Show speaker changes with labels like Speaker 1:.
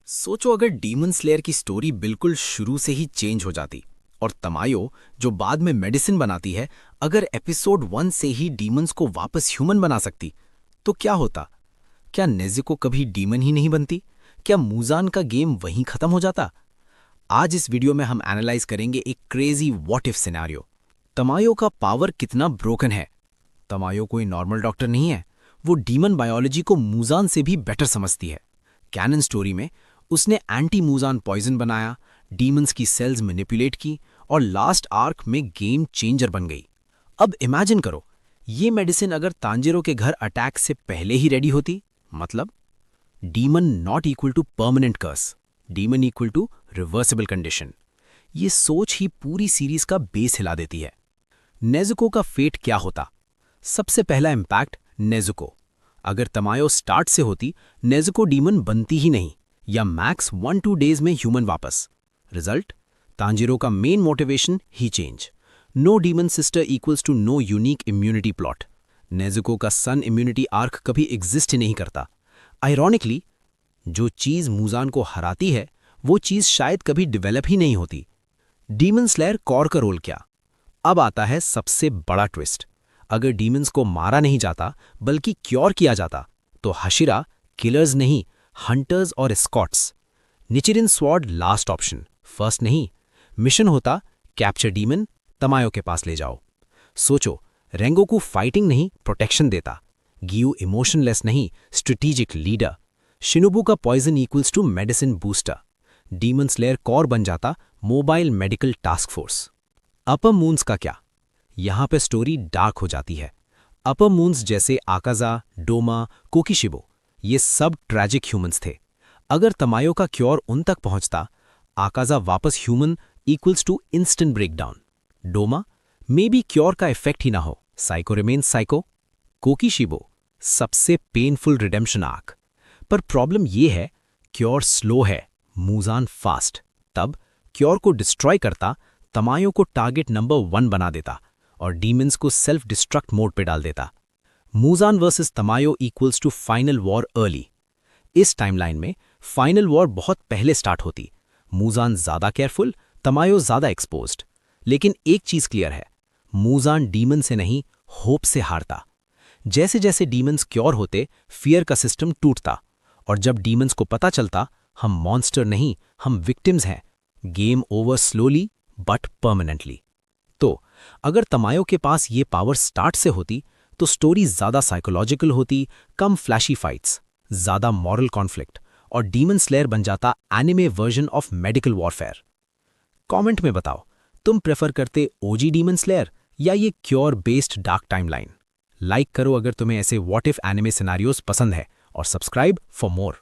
Speaker 1: सोचो अगर demon slayer की स्टोरी बिल्कुल शुरू से ही चेंज हो जाती और तमायो जो बाद में मेडिसिन बनाती है अगर एपिसोड 1 से ही डीमंस को वापस ह्यूमन बना सकती तो क्या होता। क्या नेज़ुको कभी डीमन ही नहीं बनती? क्या मूजान का गेम वहीं खत्म हो जाता? आज इस वीडियो में हम एनालाइज करेंगे एक क्रेजी व्हाट इफ सिनेरियो। तमायो का पावर कितना ब्रोकन है। तमायो कोई नॉर्मल डॉक्टर नहीं है, वो डीमन बायोलॉजी को मूजान से भी बेटर समझती है। कैनन स्टोरी में उसने एंटी मूजान पॉइजन बनाया, डीमंस की सेल्स मैनिपुलेट की और लास्ट आर्क में गेम चेंजर बन गई। अब इमेजिन करो, ये मेडिसिन अगर तांजिरो के घर अटैक से पहले ही रेडी होती, मतलब demon not equal to permanent curse, demon equal to reversible condition. ये सोच ही पूरी सीरीज का बेस हिला देती है। नेज़ुको का फेट क्या होता? सबसे पहला इंपैक्ट नेज़ुको। अगर तमायो स्टार्ट से होती, नेज़ुको डीमन बनती ही नहीं, या मैक्स 1-2 डेज में ह्यूमन वापस। रिजल्ट, तांजिरो का मेन मोटिवेशन ही change. No demon sister equals to no unique immunity plot. Nezuko का सन इम्यूनिटी आर्क कभी एग्जिस्ट ही नहीं करता। आयरॉनिकली, जो चीज मूजान को हराती है वो चीज शायद कभी डेवलप ही नहीं होती। डीमन स्लेयर कॉर का रोल क्या? अब आता है सबसे बड़ा ट्विस्ट। अगर डीमंस को मारा नहीं जाता बल्कि क्योर किया जाता तो हशिरा किलर्स नहीं, हंटर्स और scouts. Nichirin sword last option, first नहीं। मिशन होता कैप्चर डीमन, तमायो के पास ले जाओ। सोचो, रेंगोकू फाइटिंग नहीं प्रोटेक्शन देता, गियू इमोशनलेस नहीं स्ट्रेटेजिक लीडर, शिनुबु का poison equals to medicine booster, demon slayer corps बन जाता mobile medical task force. Upper moons का क्या? यहां पे स्टोरी डार्क हो जाती है। अपर मून्स जैसे आकाजा, डोमा, कोकिशिबो, ये सब ट्रैजिक ह्यूमंस थे। अगर तमायो का क्योर उन तक पहुंचता, आकाजा वापस human equals to instant breakdown. Doma may be cure का इफेक्ट ही ना हो, साइको रिमेन्स साइको। कोकिशिबो सबसे पेनफुल रिडेम्पशन आर्क। पर प्रॉब्लम ये है, क्योर स्लो है, मूजान फास्ट। तब क्योर को डिस्ट्रॉय करता, तमायो को टारगेट नंबर 1 बना देता और डीमंस को सेल्फ डिस्ट्रक्ट मोड पे डाल देता। Muzan versus Tamayo equals to final war early. इस टाइमलाइन में फाइनल वॉर बहुत पहले स्टार्ट होती। मूजान ज्यादा केयरफुल, तमायो ज्यादा एक्सपोज्ड। लेकिन एक चीज क्लियर है, मूजान डीमन से नहीं होप से हारता। जैसे जैसे डीमंस क्योर होते, फियर का सिस्टम टूटता और जब डीमंस को पता चलता हम मॉन्स्टर नहीं, हम विक्टिम्स हैं, game over slowly but permanently. तो अगर तमायो के पास ये पावर स्टार्ट से होती तो स्टोरी ज्यादा साइकोलॉजिकल होती, कम फ्लैशी फाइट्स, ज्यादा मॉरल कॉन्फ्लिक्ट और डीमन स्लेयर बन जाता anime version of medical warfare. Comment में बताओ, तुम प्रेफर करते ओजी डीमन स्लेयर या ये cure based dark timeline? Like करो अगर तुम्हें ऐसे व्हाट इफ एनिमे सिनेरियोस पसंद है और सब्सक्राइब फॉर मोर।